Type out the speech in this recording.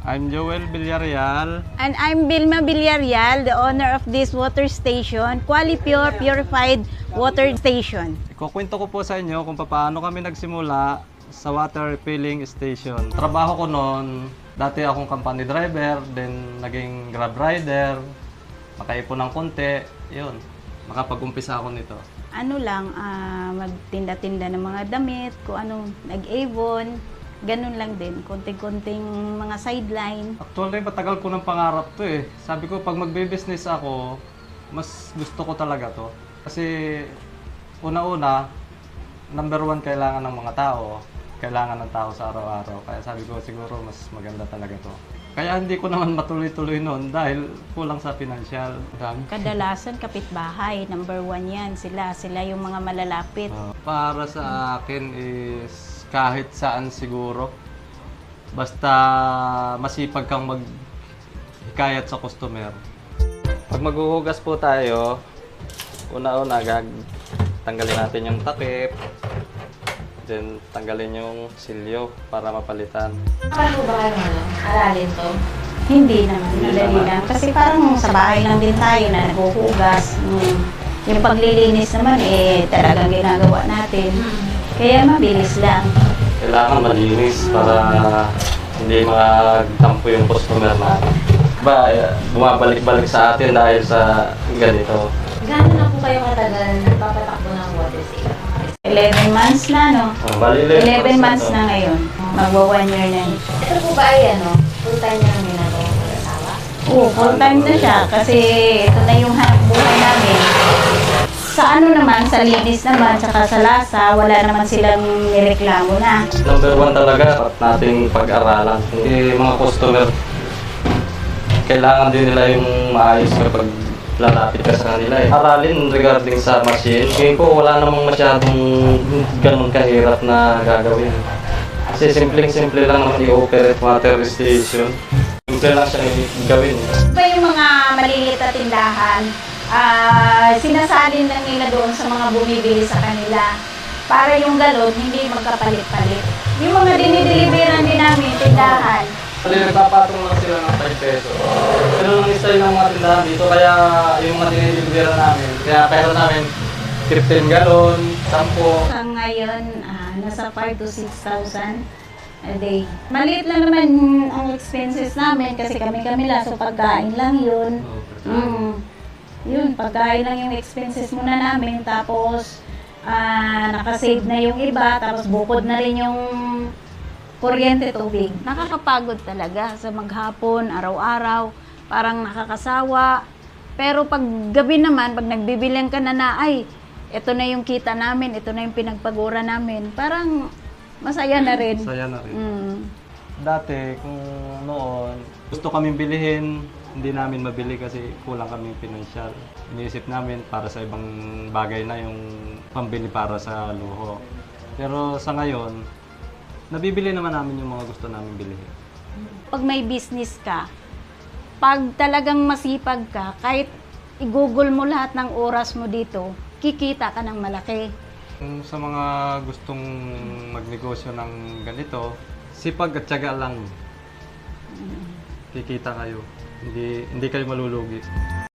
I'm Joel Villarreal. And I'm Vilma Villarreal, the owner of this water station, Qualipure Purified Water Station. Ikukwento ko po sa inyo kung paano kami nagsimula sa water filling station. Trabaho ko noon, dati akong company driver, then naging grab rider, makaipon ng konti, yun, makapag-umpisa ako nito. Ano lang, magtinda-tinda ng mga damit, kung ano, nag-Avon, ganun lang din, konting-konting mga sideline. Actually, matagal ko ng pangarap to eh. Sabi ko, pag magbe-business ako, mas gusto ko talaga to. Kasi, una-una, number one, kailangan ng mga tao. Kailangan ng tao sa araw-araw. Kaya sabi ko, siguro, mas maganda talaga to. Kaya hindi ko naman matuloy-tuloy noon dahil kulang sa financial. Kadalasan, kapitbahay, number one yan. Sila yung mga malalapit. Para sa akin is kahit saan siguro. Basta masipag kang maghikayat sa customer. Pag maghuhugas po tayo, una-una tanggalin natin yung takip. Then tanggalin yung silyo para mapalitan. Paano ba kayo aralin to? Hindi naman, madali lang. Kasi parang sa bahay lang din tayo na naghuhugas. Yung paglilinis naman, talagang ginagawa natin. Kaya mabilis lang. Kailangan malinis para hindi magtampo yung customer natin. Bumabalik-balik sa atin dahil sa ganito. Gano'n na po kayo katagal nagpapatakbo ng water station? 11 months na, no? Bali, 11 months na ngayon. Magwa 1 year na. Ito po ba ay full-time na namin na ito mag-asawa? Oo, full-time na siya kasi ito na yung hanap buhay namin. Sa ano naman, sa linis naman, tsaka sa lasa, wala naman silang nireklamo na. Number one talaga at nating pag-aralan. Mga customer, kailangan din nila yung maayos kapag lalapit ka sa kanila eh. Aralin regarding sa machine, ngayon po wala namang masyadong ganun kahirap na gagawin. Kasi simpleng-simple lang naman i-operate water station. Simple lang siya gawin. Iba yung mga maliliit na tindahan, sinasalin lang nila doon sa mga bumibili sa kanila. Para yung galon, hindi magkapalit-palit. Yung mga dinideliveran din namin, tindahan. Kasi nagpapatong lang sila ng 5 peso. Ganun ang style ng mga tindahan dito, kaya yung mga dinideliveran namin. Kaya pera namin 15 galon, 10. Sa ngayon, nasa 5 to 6,000 a day. Maliit lang naman ang expenses namin kasi kami-kami lang, so pagkain lang yun. Yun, pagkain lang yung expenses muna namin, tapos nakasave na yung iba, tapos bukod na rin yung kuryente, tubig. Nakakapagod talaga sa maghapon, araw-araw, parang nakakasawa. Pero pag gabi naman, pag nagbibilang ka na ay, ito na yung kita namin, ito na yung pinagpagura namin, parang masaya na rin. Masaya na rin. Dati, kung noon, gusto kaming bilihin, hindi namin mabili kasi kulang kaming financial. Iniisip namin para sa ibang bagay na yung pambili para sa luho. Pero sa ngayon, nabibili naman namin yung mga gusto namin bilhin. Pag may business ka, pag talagang masipag ka, kahit i-google mo lahat ng oras mo dito, kikita ka ng malaki. Kung sa mga gustong magnegosyo ng ganito, sipag at tiyaga lang. Kikita kayo. Hindi kayo malulugi.